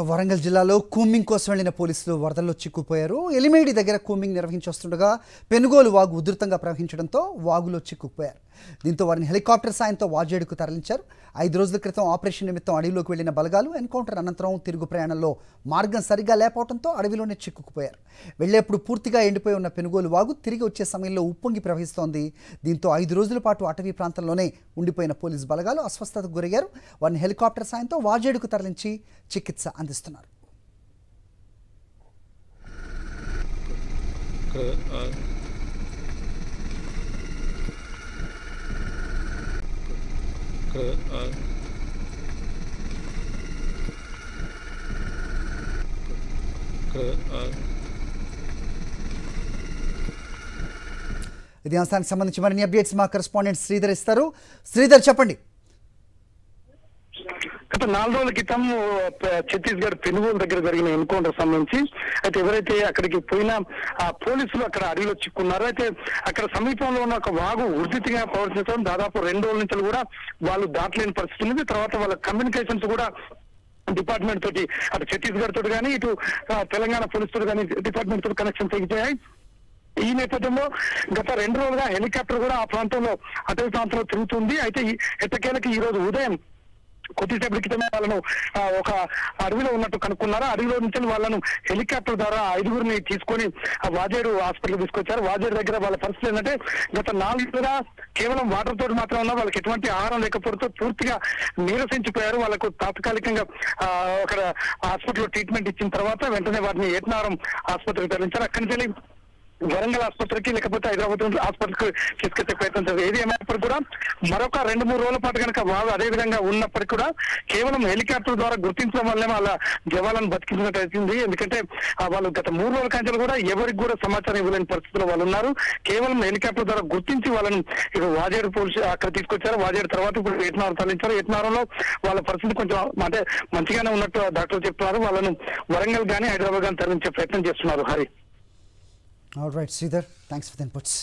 వరంగల్ జిల్లాలో కూంబింగ్ కోసం వెళ్లిన పోలీసులు వరదల్లో చిక్కుకుపోయారు. ఎలిమేడి దగ్గర కూంబింగ్ నిర్వహించొస్తుండగా పెనుగోలు వాగు ఉధృతంగా ప్రవహించడంతో వాగులో చిక్కుకుపోయారు. దీంతో వారిని హెలికాప్టర్ సాయంతో వాజేడుకు తరలించారు. 5 రోజుల క్రితం ఆపరేషన్ నిమిత్తం అడవిలోకి వెళ్లిన బలగాలు ఎన్కౌంటర్ అనంతరం తిరుగు ప్రయాణంలో మార్గం సరిగ్గా లేకపోవడంతో అడవిలోనే చిక్కుకుపోయారు. వెళ్లేప్పుడు పూర్తిగా ఎండిపోయి ఉన్న పెనుగోలు వాగు తిరిగి వచ్చే సమయంలో ఉప్పొంగి ప్రవహిస్తోంది. దీంతో 5 రోజుల పాటు అటవీ ప్రాంతంలోనే ఉండిపోయిన పోలీసు బలగాలు అస్వస్థతకు గురయ్యారు. వారిని హెలికాప్టర్ సాయంతో వాజేడుకు తరలించి చికిత్స అందిస్తున్నారు. ఇది అంశానికి సంబంధించి మరిన్ని అప్డేట్స్ మా కరెస్పాండెంట్ శ్రీధర్ ఇస్తారు. శ్రీధర్, చెప్పండి. గత 4 రోజుల క్రితం ఛత్తీస్గఢ్ పెనుగోలు దగ్గర జరిగిన ఎన్కౌంటర్ సంబంధించి అయితే ఎవరైతే అక్కడికి పోయిన పోలీసులు అక్కడ అడవిలో చిక్కున్నారో అయితే అక్కడ సమీపంలో ఉన్న ఒక వాగు ఉధృతిగా ప్రవర్తించడం దాదాపు 2 రోజుల నుంచి కూడా వాళ్ళు దాటలేని పరిస్థితి ఉంది. తర్వాత వాళ్ళ కమ్యూనికేషన్స్ కూడా డిపార్ట్మెంట్ తోటి అటు ఛత్తీస్గఢ్ తోటి కానీ ఇటు తెలంగాణ పోలీసు తోటి కానీ డిపార్ట్మెంట్ తోటి కనెక్షన్ తెగిపోయాయి. ఈ నేపథ్యంలో గత 2 రోజులుగా హెలికాప్టర్ కూడా ఆ ప్రాంతంలో అటవీ ప్రాంతంలో తిరుగుతుంది. అయితే ఎట్టకేలకి ఈ రోజు ఉదయం కొద్దిసేపటి క్రితమే వాళ్ళను ఒక అడవిలో ఉన్నట్టు కనుక్కున్నారు. అడవిలో నుంచి వాళ్ళను హెలికాప్టర్ ద్వారా 5గురిని తీసుకొని వాజేడు హాస్పిటల్ తీసుకొచ్చారు. వాజేడు దగ్గర వాళ్ళ పరిస్థితి ఏంటంటే గత 4 రోజులుగా కేవలం వాటర్ తోటి మాత్రం ఉన్నా వాళ్ళకి ఎటువంటి ఆహారం లేకపోవడంతో పూర్తిగా నీరసించిపోయారు. వాళ్ళకు తాత్కాలికంగా అక్కడ హాస్పిటల్లో ట్రీట్మెంట్ ఇచ్చిన తర్వాత వెంటనే వారిని ఏటనారం ఆసుపత్రికి తరలించారు. అక్కడి నుంచి వరంగల్ ఆసుపత్రికి లేకపోతే హైదరాబాద్ ఆసుపత్రికి తీసుకొచ్చే ప్రయత్నం జరిగింది. ఏది ఏమైనప్పటికీ కూడా మరొక 2-3 రోజుల పాటు కనుక వాగు అదే విధంగా ఉన్నప్పటికీ కూడా కేవలం హెలికాప్టర్ ద్వారా గుర్తించడం వల్లే వాళ్ళ జవాలను బతికించినట్టు అవుతుంది. ఎందుకంటే వాళ్ళు గత 3 రోజుల కంచెలు కూడా ఎవరికి కూడా సమాచారం ఇవ్వలేని పరిస్థితిలో వాళ్ళు ఉన్నారు. కేవలం హెలికాప్టర్ ద్వారా గుర్తించి వాళ్ళని ఇప్పుడు వాజేడు పోలీసు అక్కడ తీసుకొచ్చారు. వాజేడు తర్వాత ఇప్పుడు ఏటనారం తరలించారు. ఏటనారంలో వాళ్ళ పరిస్థితి కొంచెం అంటే మంచిగానే ఉన్నట్టు డాక్టర్లు చెప్తున్నారు. వాళ్ళను వరంగల్ కానీ హైదరాబాద్ కానీ తరలించే ప్రయత్నం చేస్తున్నారు. Hari. All right, Sridhar. Thanks for the inputs.